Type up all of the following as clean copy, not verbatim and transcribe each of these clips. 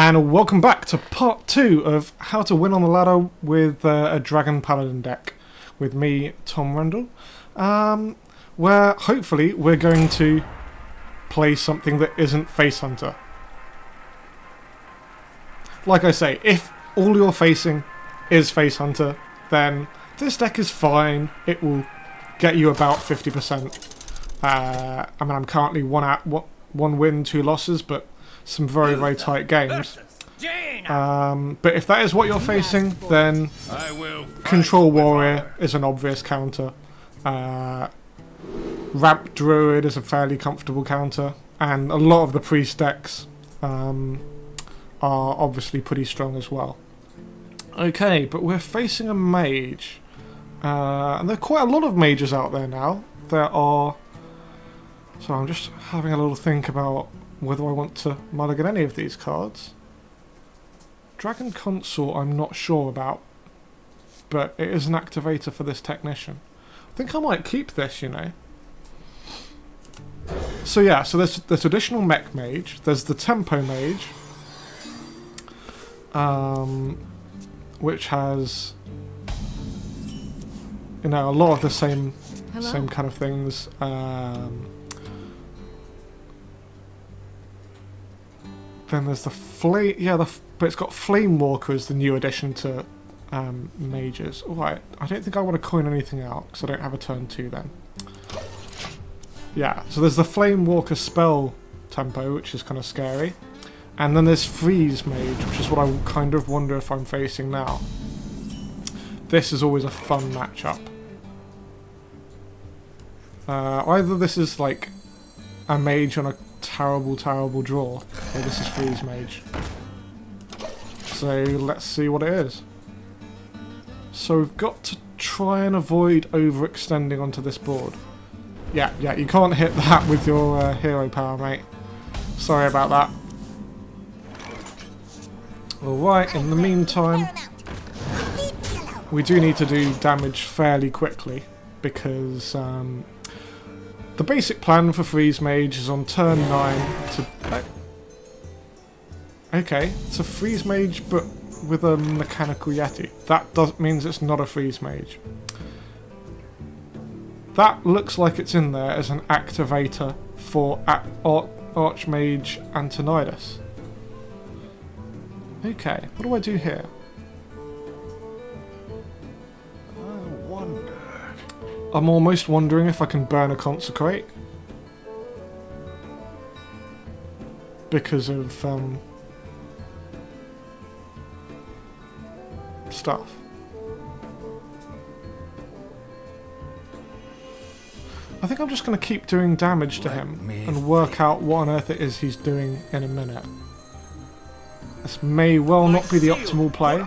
And welcome back to part 2 of how to win on the ladder with a Dragon Paladin deck with me, Tom Rendle, where hopefully we're going to play something that isn't Face Hunter. Like I say, if all you're facing is Face Hunter, then this deck is fine. It will get you about 50%. I mean, I'm currently one win, 2 losses, but some very, very tight games. But if that is what you're facing, then Control Warrior is an obvious counter. Ramp Druid is a fairly comfortable counter, and a lot of the priest decks are obviously pretty strong as well. Okay, but we're facing a mage. And there are quite a lot of mages out there now. There are... So I'm just having a little think about whether I want to mulligan any of these cards. Dragon Consort I'm not sure about, but it is an activator for this technician. I think I might keep this, you know. So yeah, so there's the traditional mech mage, there's the tempo mage, which has, you know, a lot of the same kind of things. Then there's the flame, but it's got Flame Walker as the new addition to mages. Alright, I don't think I want to coin anything out, because I don't have a turn 2 then. Yeah, so there's the Flame Walker spell tempo, which is kind of scary. And then there's Freeze Mage, which is what I kind of wonder if I'm facing now. This is always a fun matchup. Either this is like a mage on a terrible draw, or this is Freeze Mage. So let's see what it is. So we've got to try and avoid overextending onto this board. Yeah, you can't hit that with your hero power, mate. Sorry about that. Alright, in the meantime, we do need to do damage fairly quickly, because the basic plan for Freeze Mage is on turn 9 to... Okay, it's a Freeze Mage but with a Mechanical Yeti. That means it's not a Freeze Mage. That looks like it's in there as an activator for Archmage Antonidas. Okay, what do I do here? I'm almost wondering if I can burn a Consecrate. Because of stuff. I think I'm just going to keep doing damage to him and work out what on earth it is he's doing in a minute. This may well not be the optimal play,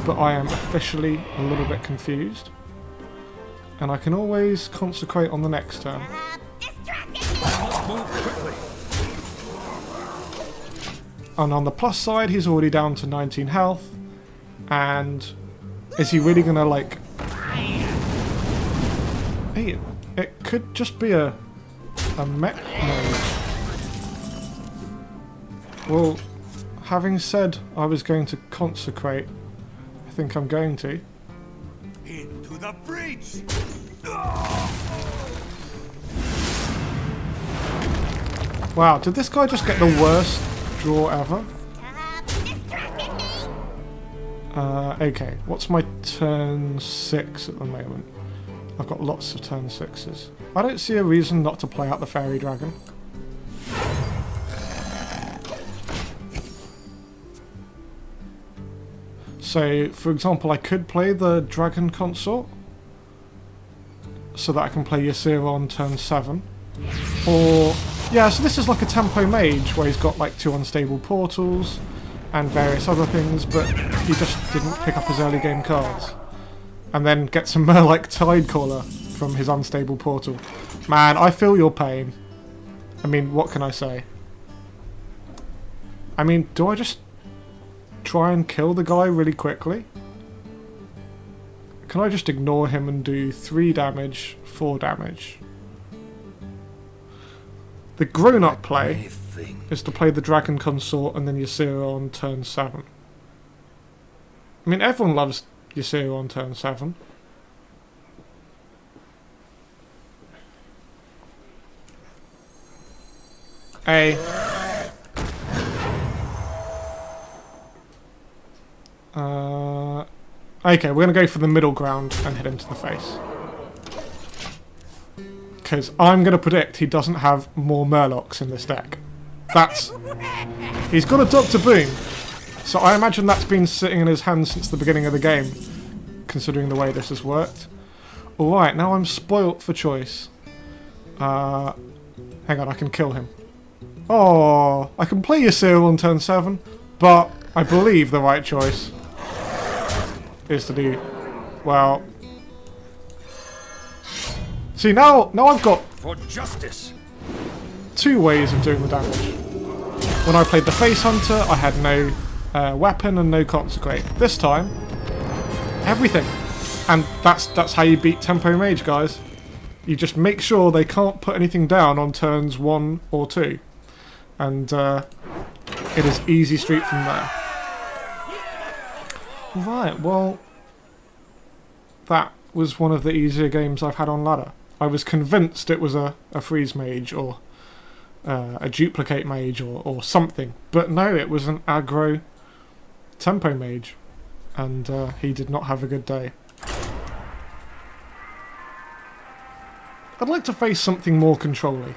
but I am officially a little bit confused. And I can always Consecrate on the next turn. And on the plus side, he's already down to 19 health. And is he really gonna, like... Hey, it could just be a mech mode. Well, having said I was going to Consecrate, I think I'm going to. Into the breach! Wow, did this guy just get the worst draw ever? Okay, what's my turn 6 at the moment? I've got lots of turn 6s. I don't see a reason not to play out the Fairy Dragon. So, for example, I could play the Dragon Consort, so that I can play Ysera on turn 7. Or, yeah, so this is like a tempo mage, where he's got like 2 unstable portals, and various other things, but he just didn't pick up his early game cards. And then gets a Murloc Tidecaller from his unstable portal. Man, I feel your pain. I mean, what can I say? I mean, do I just try and kill the guy really quickly? Can I just ignore him and do 3 damage, 4 damage? The grown-up play thing. is to play the Dragon Consort and then Ysera on turn 7. I mean, everyone loves Ysera on turn 7. Okay, we're going to go for the middle ground and hit him to the face. Because I'm going to predict he doesn't have more Murlocs in this deck. He's got a Dr. Boom, so I imagine that's been sitting in his hand since the beginning of the game, considering the way this has worked. Alright, now I'm spoilt for choice. Hang on, I can kill him. Oh, I can play Ysera on turn 7, but I believe the right choice is to do, well... See, now I've got For justice. 2 ways of doing the damage. When I played the Face Hunter, I had no weapon and no Consecrate. This time, everything. And that's how you beat Tempo Mage, guys. You just make sure they can't put anything down on turns 1 or 2. And it is easy street from there. Right, well, that was one of the easier games I've had on ladder. I was convinced it was a freeze mage or a duplicate mage or something, but no, it was an aggro tempo mage, and he did not have a good day. I'd like to face something more controlly.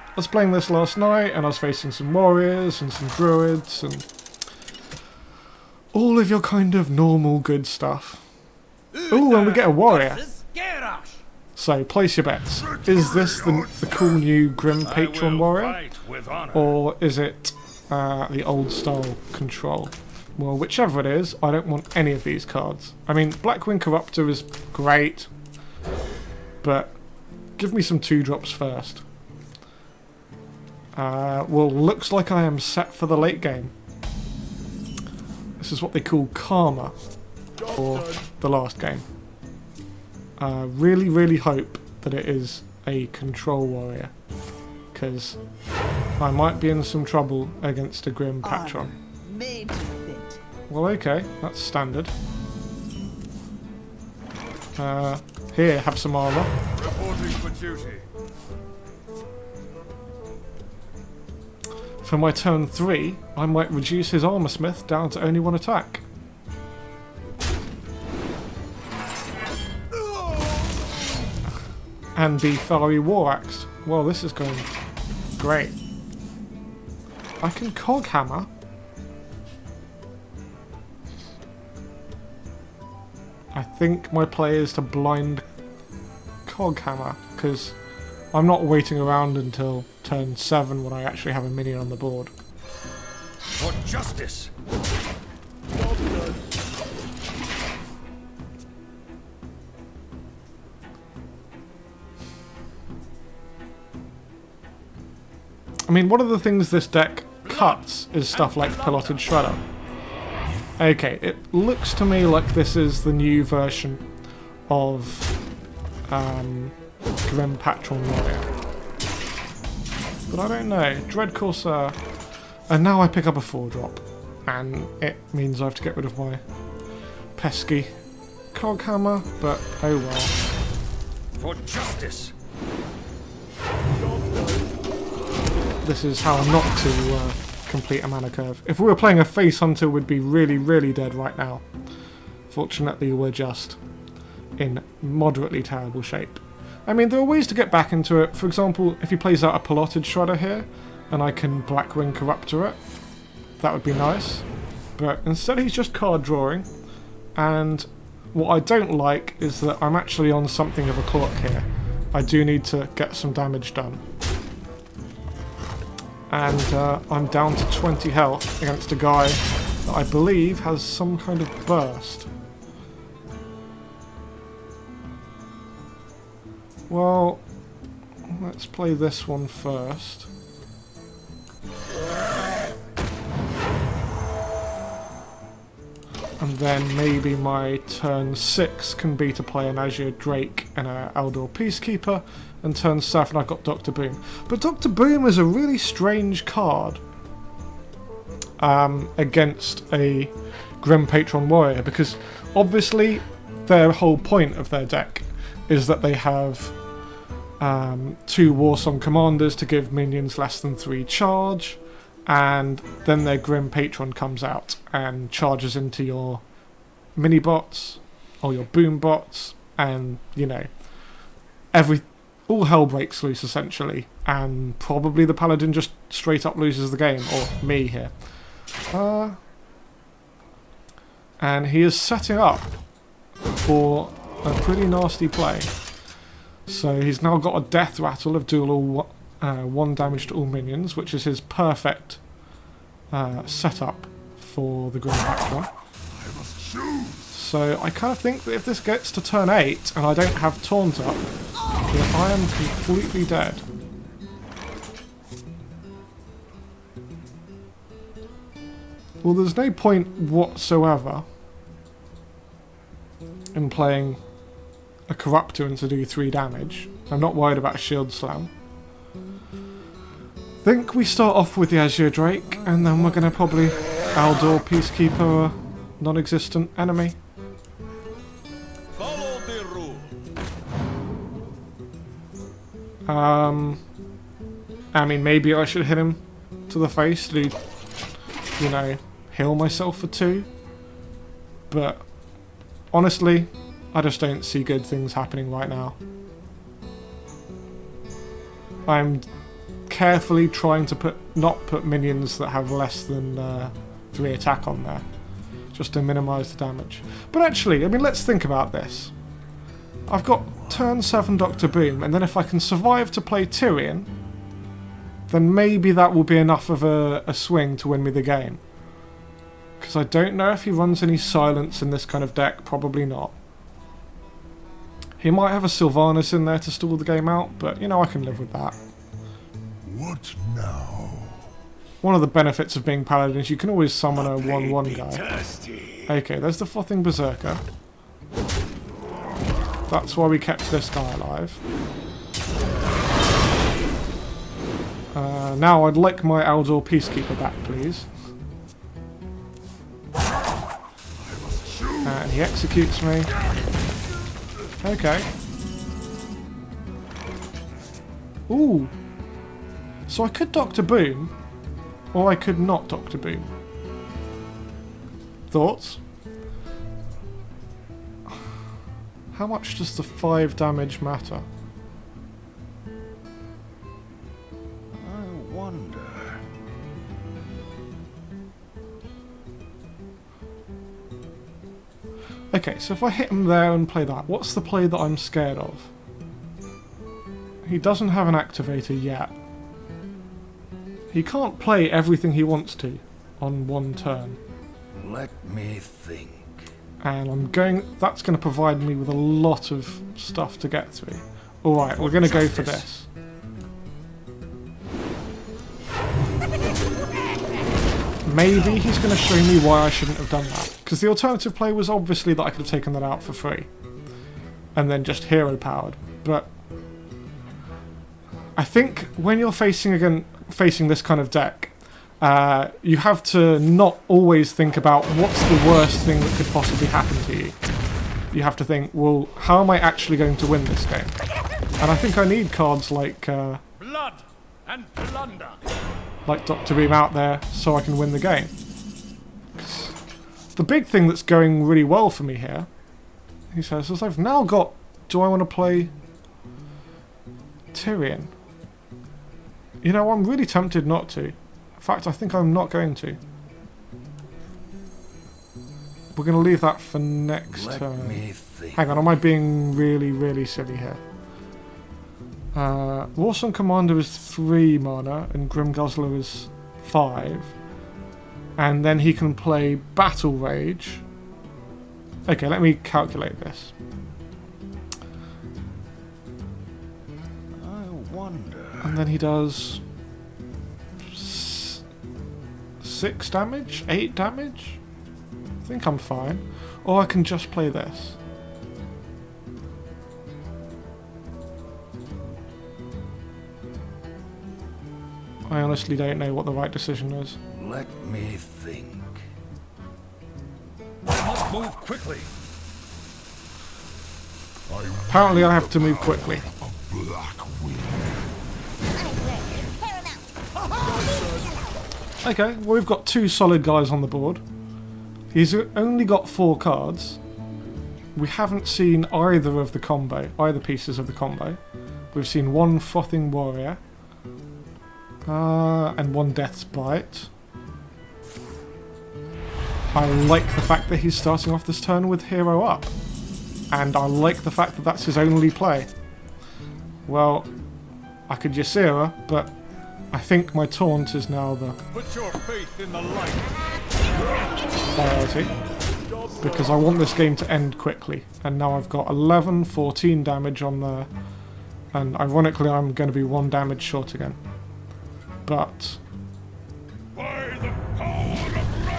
I was playing this last night and I was facing some warriors and some druids and all of your kind of normal good stuff. Ooh, and we get a warrior. So, place your bets. Is this the cool new Grim Patron warrior? Or is it the old style control? Well, whichever it is, I don't want any of these cards. I mean, Blackwing Corruptor is great, but give me some 2-drops first. Well, looks like I am set for the late game. This is what they call Karma for the last game. Really, really hope that it is a control warrior, because I might be in some trouble against a Grim Patron. Made to fit. Well, okay, that's standard. Here, have some armor. Reporting for duty. For my turn 3, I might reduce his armor smith down to only 1 attack. And be Fiery War Axe. Well, this is going great. I can Cog Hammer. I think my play is to blind Cog Hammer, because I'm not waiting around until turn 7 when I actually have a minion on the board. For justice. I mean, one of the things this deck cuts is stuff like Piloted Shredder. Okay, it looks to me like this is the new version of Grim Patron Warrior. But I don't know. Dread Corsair. And now I pick up a 4-drop. And it means I have to get rid of my pesky Cog Hammer, but oh well. For justice. This is how not to complete a mana curve. If we were playing a Face Hunter, we'd be really, really dead right now. Fortunately, we're just in moderately terrible shape. I mean, there are ways to get back into it. For example, if he plays out a Piloted Shredder here, and I can Blackwing Corruptor it, that would be nice. But instead he's just card drawing, and what I don't like is that I'm actually on something of a clock here. I do need to get some damage done. And I'm down to 20 health against a guy that I believe has some kind of burst. Well, let's play this one first. And then maybe my turn 6 can be to play an Azure Drake and an Eldor Peacekeeper, and turn 7 I've got Dr. Boom. But Dr. Boom is a really strange card against a Grim Patron Warrior, because obviously their whole point of their deck is that they have 2 Warsong Commanders to give minions less than 3 charge, and then their Grim Patron comes out and charges into your mini bots or your boom bots, and you know, all hell breaks loose essentially, and probably the Paladin just straight up loses the game, or me here. And he is setting up for a pretty nasty play. So he's now got a death rattle of deal all 1 damage to all minions, which is his perfect setup for the Grim Patron. So I kind of think that if this gets to turn 8 and I don't have Taunt up, then I am completely dead. Well, there's no point whatsoever in playing a Corruptor and to do 3 damage. I'm not worried about a Shield Slam. I think we start off with the Azure Drake, and then we're going to probably Eldor Peacekeeper, a non-existent enemy. Follow the rule. I mean, maybe I should hit him to the face to, you know, heal myself for 2. But honestly, I just don't see good things happening right now. I'm carefully trying to not put minions that have less than 3 attack on there, just to minimise the damage. But actually, I mean, let's think about this. I've got turn 7 Dr. Boom, and then if I can survive to play Tyrion, then maybe that will be enough of a swing to win me the game. Because I don't know if he runs any silence in this kind of deck, probably not. He might have a Sylvanas in there to stall the game out, but you know, I can live with that. What now? One of the benefits of being Paladin is you can always summon a 1/1 guy. Okay, there's the Frothing Berserker. That's why we kept this guy alive. Now I'd like my Eldor Peacekeeper back, please. And he executes me. Okay. Ooh. So I could Dr. Boom, or I could not Dr. Boom. Thoughts? How much does the 5 damage matter? I wonder. Okay, so if I hit him there and play that, what's the play that I'm scared of? He doesn't have an activator yet. He can't play everything he wants to on 1 turn. Let me think. And that's going to provide me with a lot of stuff to get through. Alright, we're going to go for this. Maybe he's going to show me why I shouldn't have done that. Because the alternative play was obviously that I could have taken that out for free. And then just hero powered. But I think when you're facing this kind of deck, you have to not always think about what's the worst thing that could possibly happen to you. You have to think, well, how am I actually going to win this game? And I think I need cards like Blood and plunder. like Dr. Boom out there so I can win the game. 'Cause the big thing that's going really well for me here, he says, is I've now got, do I want to play Tyrion? You know, I'm really tempted not to. In fact, I think I'm not going to. We're going to leave that for next turn. Hang on, am I being really, really silly here? Warsong Commander is 3 mana and Grim Guzzler is 5. And then he can play Battle Rage. Okay, let me calculate this. I wonder. And then he does 6 damage? 8 damage? I think I'm fine. Or I can just play this. I honestly don't know what the right decision is. Let me think. I must move quickly. Apparently I have to move quickly. A black wind. Okay, well we've got 2 solid guys on the board. He's only got 4 cards. We haven't seen either of the combo, either pieces of the combo. We've seen 1 Frothing Warrior. And 1 Death's Bite. I like the fact that he's starting off this turn with Hero up. And I like the fact that that's his only play. Well, I could Ysera, but I think my taunt is now the Put your faith in the light. priority. Because I want this game to end quickly. And now I've got 11, 14 damage on there. And ironically I'm going to be 1 damage short again. But...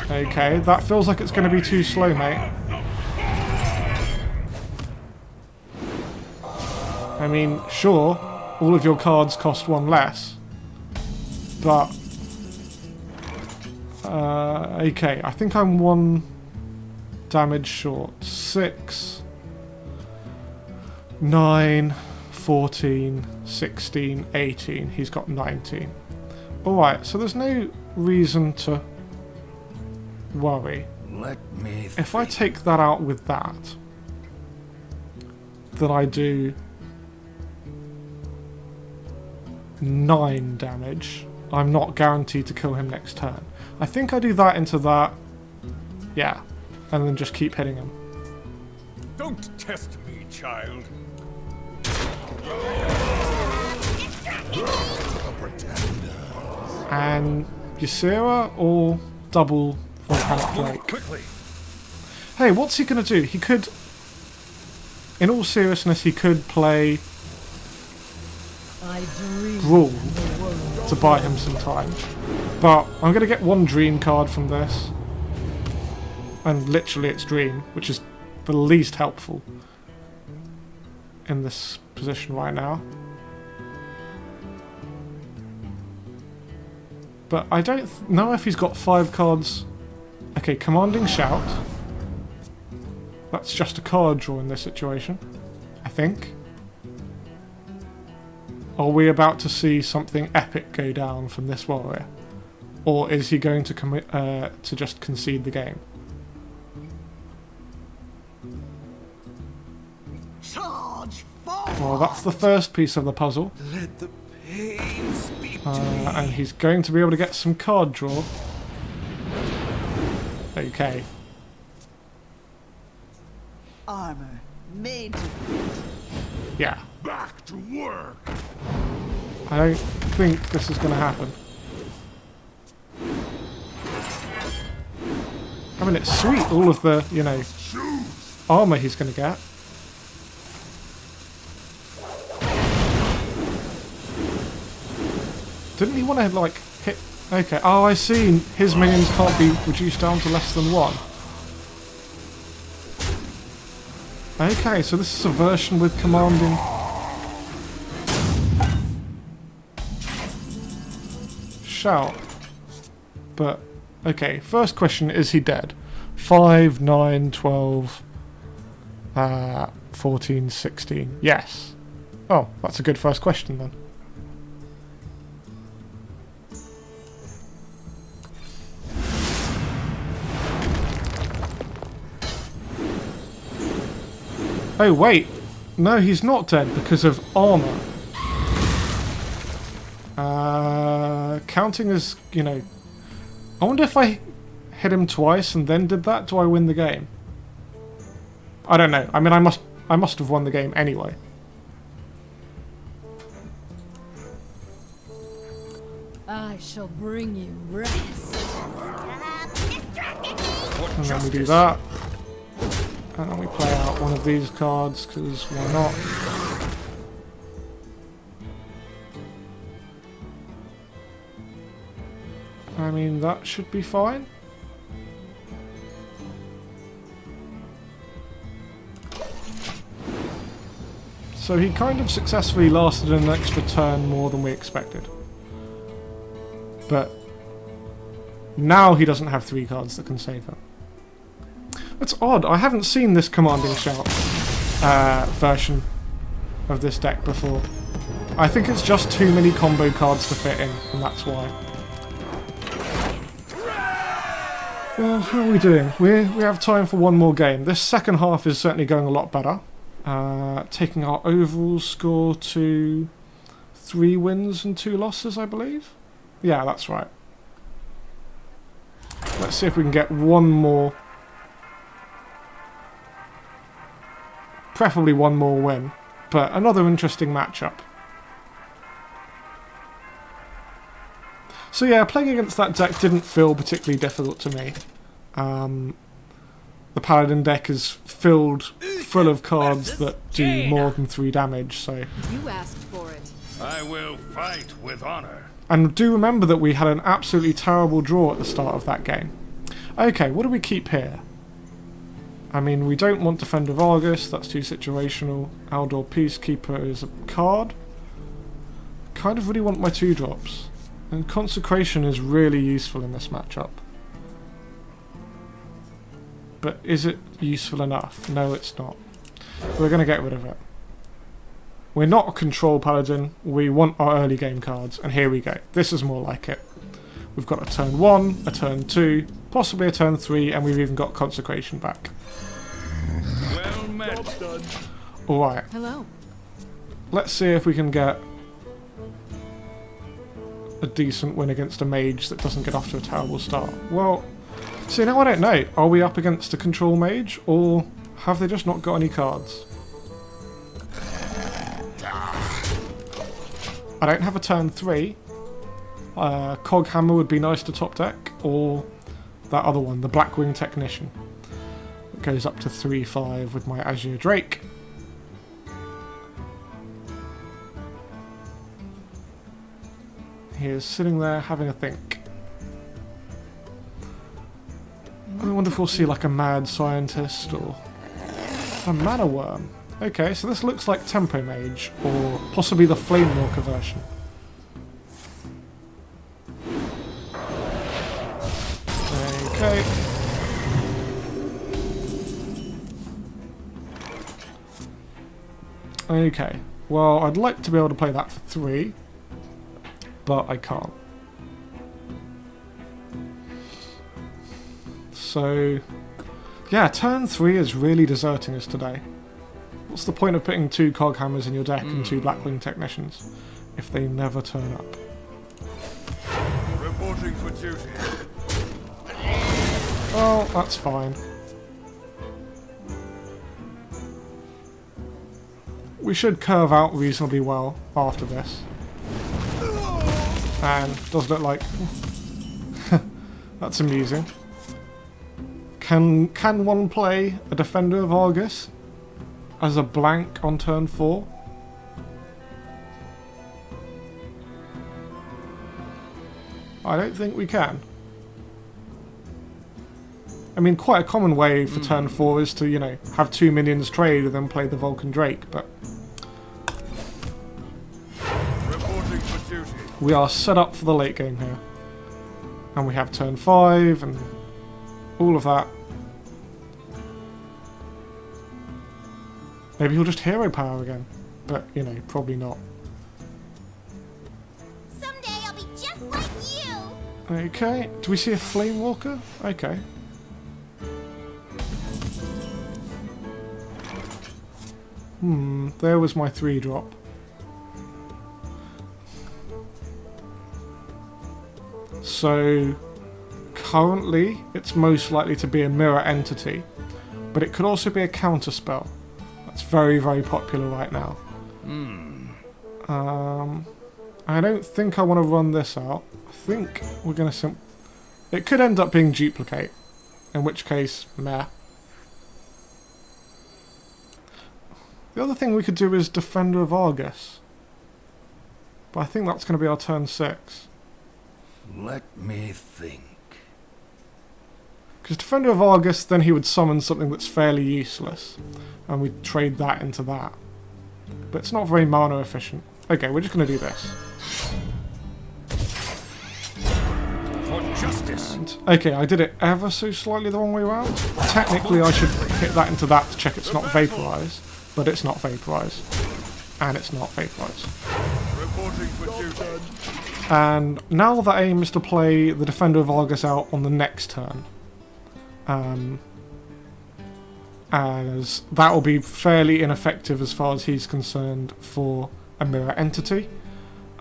okay, that feels like it's going to be too slow, mate. I mean, sure, all of your cards cost 1 less. But... okay, I think I'm 1 damage short. 6... 9... 14... 16... 18. He's got 19. Alright, so there's no reason to worry. Let me If I take that out with that, then I do 9 damage. I'm not guaranteed to kill him next turn. I think I do that into that. Yeah. And then just keep hitting him. Don't test me, child. And Ysera or double Volcanic Drake. Quickly. Hey, what's he going to do? He could... in all seriousness, he could play I dream Rule the world. to buy him some time. But I'm going to get 1 Dream card from this. And literally it's Dream, which is the least helpful in this position right now. But I don't know if he's got 5 cards. Okay, Commanding Shout. That's just a card draw in this situation, I think. Are we about to see something epic go down from this warrior? Or is he going to to just concede the game? Charge forward. Well, that's the first piece of the puzzle. Let the pain speak to And he's going to be able to get some card draw. Okay. Armor made to fit. Yeah. Back to work. I don't think this is going to happen. I mean, it's sweet, all of the, you know, armor he's going to get. Didn't he want to, like, hit... okay, oh, I see. His minions can't be reduced down to less than 1. Okay, so this is a version with commanding... shout. But, okay, first question, is he dead? 5, 9, 12, 14, 16. Yes. Oh, that's a good first question then. Oh wait, no, he's not dead because of armor. Counting as, you know, I wonder if I hit him twice and then did that, do I win the game? I don't know. I mean, I must have won the game anyway. I shall bring you rest. And then we do that. And then we play out one of these cards, because why not? I mean, that should be fine. So he kind of successfully lasted an extra turn more than we expected. But now he doesn't have 3 cards that can save him. That's odd. I haven't seen this Commanding Shout version of this deck before. I think it's just too many combo cards to fit in, and that's why. Well, how are we doing? We have time for one more game. This second half is certainly going a lot better. Taking our overall score to 3 wins and 2 losses, I believe. Yeah, that's right. Let's see if we can get one more. Preferably one more win. But another interesting matchup. So yeah, playing against that deck didn't feel particularly difficult to me. The Paladin deck is filled full of cards that do more than 3 damage, so... You asked for it. I will fight with honor. And do remember that we had an absolutely terrible draw at the start of that game. Okay, what do we keep here? I mean, we don't want Defender of Argus, that's too situational. Outdoor Peacekeeper is a card. Kind of really want my 2-drops. And Consecration is really useful in this matchup. But is it useful enough? No, it's not. We're going to get rid of it. We're not a control paladin, we want our early game cards, and here we go. This is more like it. We've got a turn 1, a turn 2, possibly a turn 3, and we've even got Consecration back. Well met. Alright, Hello. let's see if we can get a decent win against a mage that doesn't get off to a terrible start. Well, see, now I don't know. Are we up against a control mage, or have they just not got any cards? I don't have a turn 3. Cog Hammer would be nice to top deck, or that other one, the Blackwing Technician. It goes up to 3/5 with my Azure Drake. He is sitting there having a think. I wonder if we'll see like a Mad Scientist or a Mana Worm. Okay, so this looks like Tempo Mage, or possibly the Flamewalker version. Okay. Okay, well, I'd like to be able to play that for 3, but I can't. So, yeah, turn 3 is really deserting us today. What's the point of putting 2 Cog Hammers in your deck and 2 Blackwing Technicians if they never turn up? Reporting for duty. Well, that's fine. We should curve out reasonably well after this. And it does look like... that's amusing. Can one play a Defender of Argus as a blank on turn 4? I don't think we can. I mean, quite a common way for turn 4 is to, you know, have 2 minions trade and then play the Vulcan Drake, but... Reporting for duty. we are set up for the late game here. And we have turn 5 and all of that. Maybe he'll just hero power again. But, you know, probably not. Someday I'll be just like you. Okay, do we see a Flame Walker? Okay. There was my 3-drop. So, currently, it's most likely to be a mirror entity, but it could also be a counter spell. That's very, very popular right now. I don't think I want to run this out. I think we're going to it could end up being duplicate, in which case, meh. The other thing we could do is Defender of Argus, but I think that's going to be our turn 6. Let me think. Because Defender of Argus, then he would summon something that's fairly useless, and we'd trade that into that. but it's not very mana efficient. Okay, we're just going to do this. For justice. And, okay, I did it ever so slightly the wrong way around. Technically, I should hit that into that to check it's not vaporized, but it's not vaporized. And it's not vaporized. Reporting for duty. And now the aim is to play the Defender of Argus out on the next turn. As that will be fairly ineffective as far as he's concerned for a mirror entity.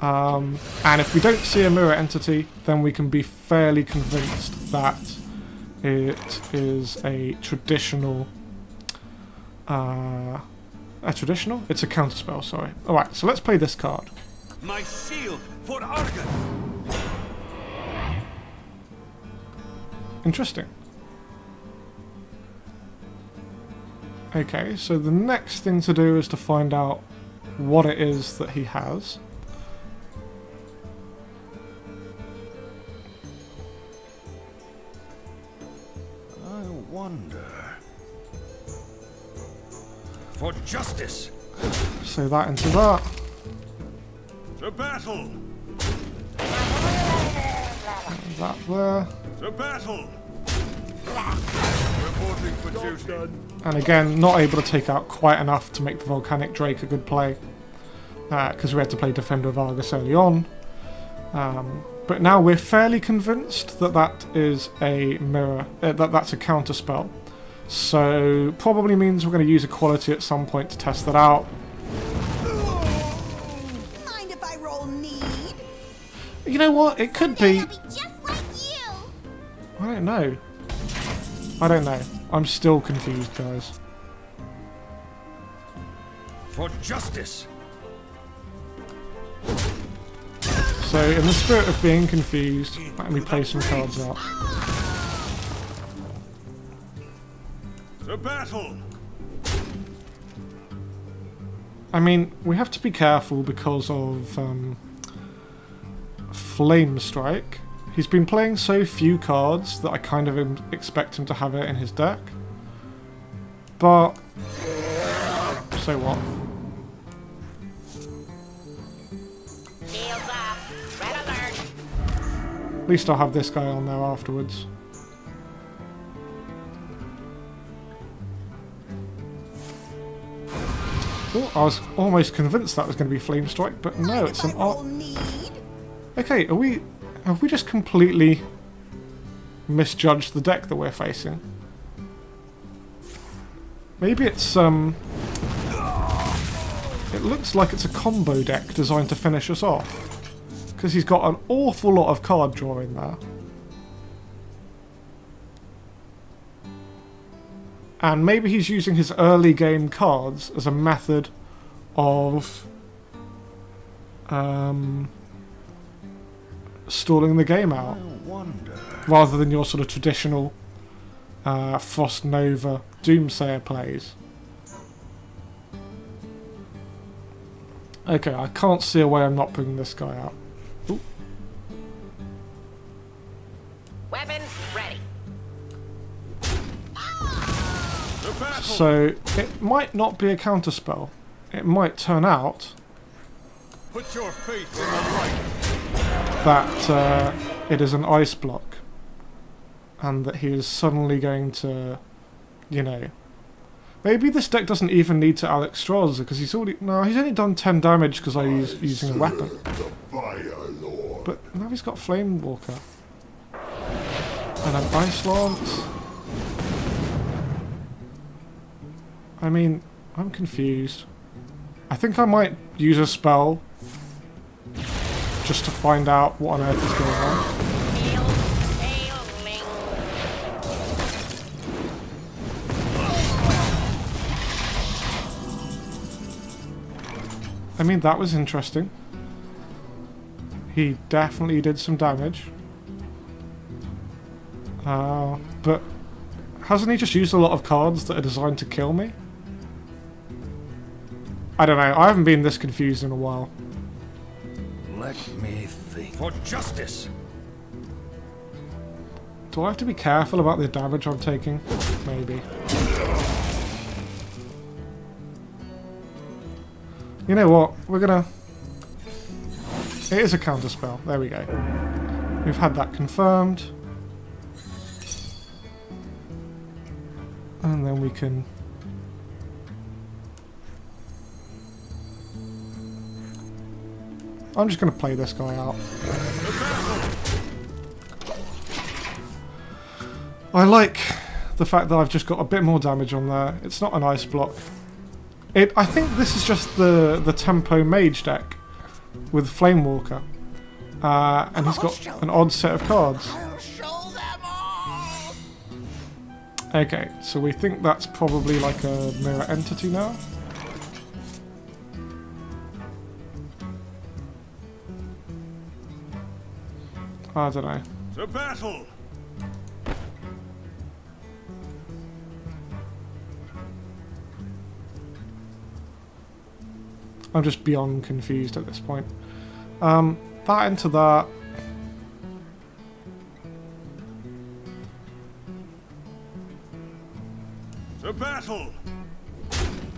And if we don't see a mirror entity, then we can be fairly convinced that it is a traditional... It's a counterspell, sorry. Alright, so let's play this card. My shield for Argus. Interesting. Okay, so the next thing to do is to find out what it is that he has. I wonder. For justice. So that into that. To battle. That there. To battle. Reporting for duty. And again, not able to take out quite enough to make the Volcanic Drake a good play. Because we had to play Defender of Argus early on. But now we're fairly convinced that that is a mirror, that's a counter spell. So probably means we're going to use equality at some point to test that out. Mind if I roll need? You know what? It could be. I'll be just like you. I don't know. I don't know. I'm still confused, guys. For justice. So in the spirit of being confused, let me play some cards out. To battle. I mean, we have to be careful because of Flame Strike. He's been playing so few cards that I kind of expect him to have it in his deck. But so what? At least I'll have this guy on there afterwards. Oh, I was almost convinced that was going to be Flame Strike, but no, it's an art. Okay, have we just completely misjudged the deck that we're facing? Maybe it's it looks like it's a combo deck designed to finish us off. Because he's got an awful lot of card draw in there. And maybe he's using his early game cards as a method of stalling the game out. Rather than your sort of traditional Frost Nova Doomsayer plays. Okay, I can't see a way I'm not bringing this guy out. Ooh. Weapons ready. So it might not be a counterspell. It might turn out Put your feet in the light. that it is an ice block, and that he is suddenly going to, you know, maybe this deck doesn't even need to Alex Strauss because he's only done 10 damage because I was using a weapon. The Fire Lord. But now he's got Flame Walker and an Ice Lance. I mean, I'm confused. I think I might use a spell just to find out what on earth is going on. I mean, that was interesting. He definitely did some damage. But hasn't he just used a lot of cards that are designed to kill me? I don't know. I haven't been this confused in a while. Let me think. For justice. Do I have to be careful about the damage I'm taking? Maybe. You know what? We're gonna... It is a counter spell. There we go. We've had that confirmed. And then we can... I'm just going to play this guy out. I like the fact that I've just got a bit more damage on there. It's not an ice block. I think this is just the tempo mage deck with Flame Walker. And he's got an odd set of cards. Okay, so we think that's probably like a mirror entity now. I don't know. To battle! I'm just beyond confused at this point. That into that. To battle!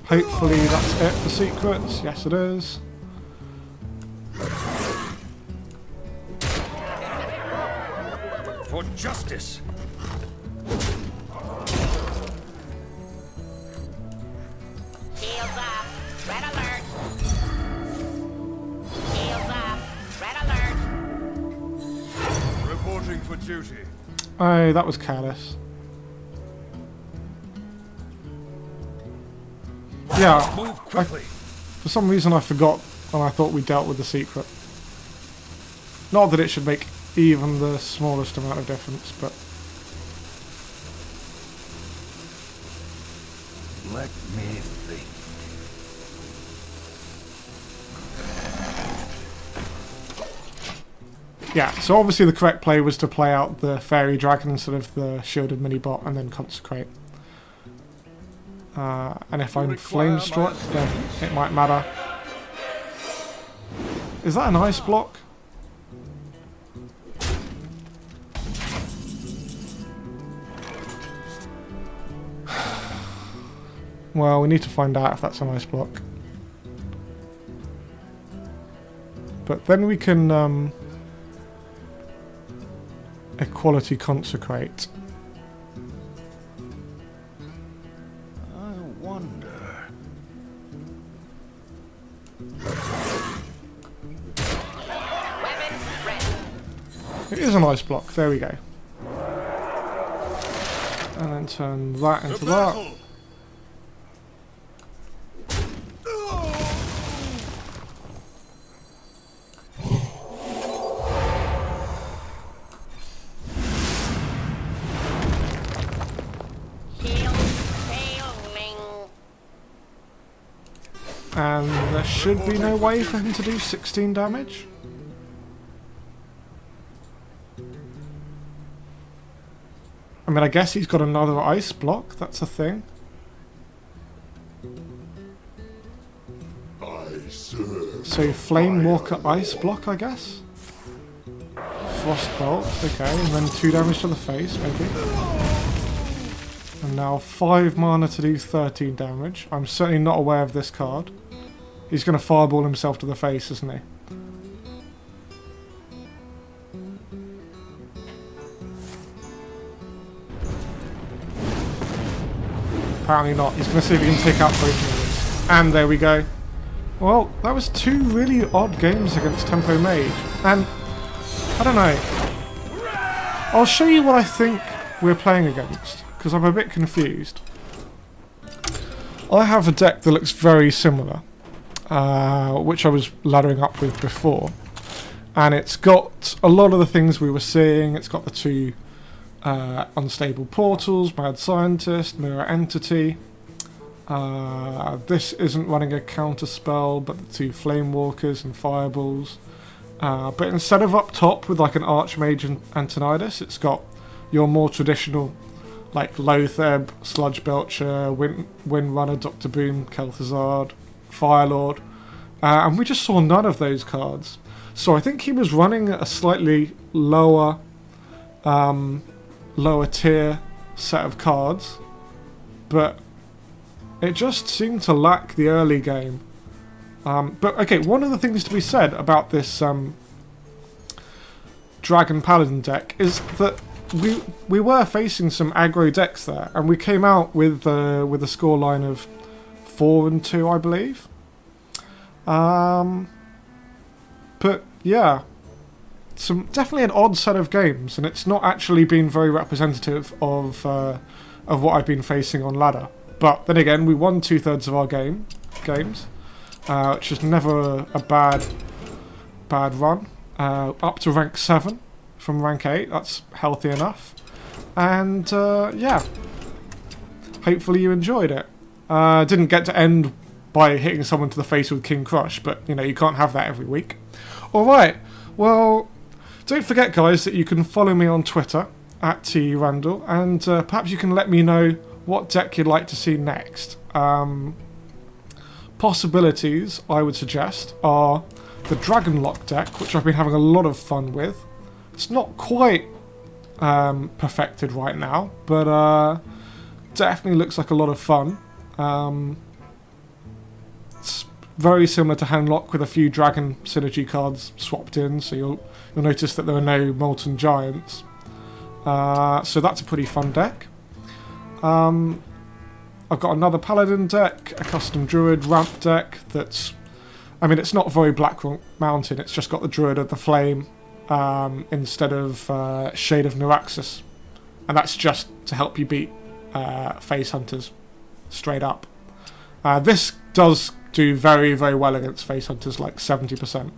Hopefully that's it for secrets. Yes, it is. For justice! Shields up. Red alert. Shields up. Red alert. Reporting for duty. Oh, that was careless. Yeah, Move quickly. for some reason I forgot and I thought we dealt with the secret. Not that it should make even the smallest amount of difference, but... Let me think. Yeah, so obviously the correct play was to play out the Fairy Dragon instead of the shielded mini-bot and then consecrate. And if I'm Flame Struck, then it might matter. Is that an ice block? Well, we need to find out if that's an ice block. But then we can equality consecrate. I wonder. Weapons ready. It is an ice block, there we go. And then turn that into that. And there should be no way for him to do 16 damage. I mean, I guess he's got another ice block, that's a thing. So Flame Walker ice block, I guess? Frostbolt, okay, and then 2 damage to the face, maybe. And now 5 mana to do 13 damage. I'm certainly not aware of this card. He's going to fireball himself to the face, isn't he? Apparently not. He's going to see if he can take out both minions. And there we go. Well, that was 2 really odd games against Tempo Mage. And, I don't know. I'll show you what I think we're playing against, because I'm a bit confused. I have a deck that looks very similar, which I was laddering up with before. And it's got a lot of the things we were seeing. It's got the 2 unstable portals, Mad Scientist, Mirror Entity. This isn't running a counter spell, but the 2 Flame Walkers and Fireballs. But instead of up top with like an Archmage and Antonidas, it's got your more traditional like Lotheb, Sludge Belcher, Windrunner, Dr. Boom, Kel'Thuzad, Firelord. And we just saw none of those cards. So I think he was running a slightly lower tier set of cards, but it just seemed to lack the early game But okay, one of the things to be said about this Dragon Paladin deck is that we were facing some aggro decks there, and we came out with a scoreline of 4-2, I believe. But yeah, definitely an odd set of games, and it's not actually been very representative of what I've been facing on ladder. But then again, we won 2/3 of our games, which is never a bad run. Up to rank 7 from rank 8, that's healthy enough. And yeah, hopefully you enjoyed it. Didn't get to end by hitting someone to the face with King Crush, but you know, you can't have that every week. Alright, well, don't forget guys that you can follow me on Twitter at Rendle, and perhaps you can let me know what deck you'd like to see next. Possibilities I would suggest are the Dragon Lock deck, which I've been having a lot of fun with. It's not quite perfected right now, but definitely looks like a lot of fun. It's very similar to Handlock with a few Dragon synergy cards swapped in, so you'll notice that there are no Molten Giants. So that's a pretty fun deck. I've got another Paladin deck, a custom Druid ramp deck that's... I mean, it's not very Black Mountain, it's just got the Druid of the Flame instead of Shade of Neuraxis. And that's just to help you beat Face Hunters, straight up. This does do very, very well against Face Hunters, like 70%.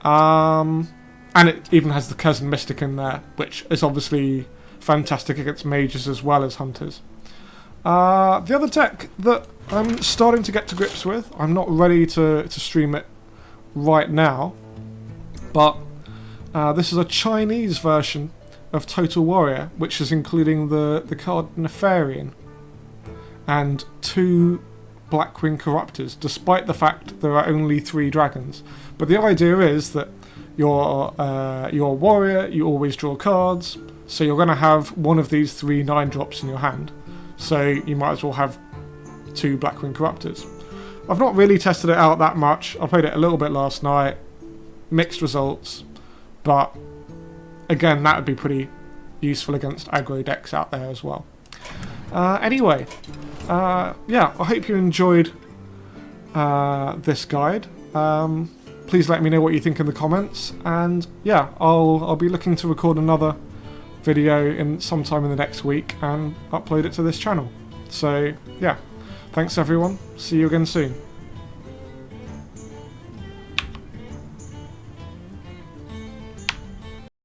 And it even has the Cousin Mystic in there, which is obviously fantastic against mages as well as hunters. The other deck that I'm starting to get to grips with, I'm not ready to stream it right now, but this is a Chinese version of Total Warrior, which is including the card Nefarian and 2 Blackwing Corruptors, despite the fact there are only 3 dragons. But the idea is that you're a warrior, you always draw cards, so you're going to have one of these 3 9-drops in your hand. So you might as well have 2 Blackwing Corruptors. I've not really tested it out that much. I played it a little bit last night. Mixed results. But again, that would be pretty useful against aggro decks out there as well. Anyway, yeah, I hope you enjoyed this guide. Please let me know what you think in the comments. And yeah, I'll be looking to record another video sometime in the next week and upload it to this channel. So yeah, thanks everyone, see you again soon.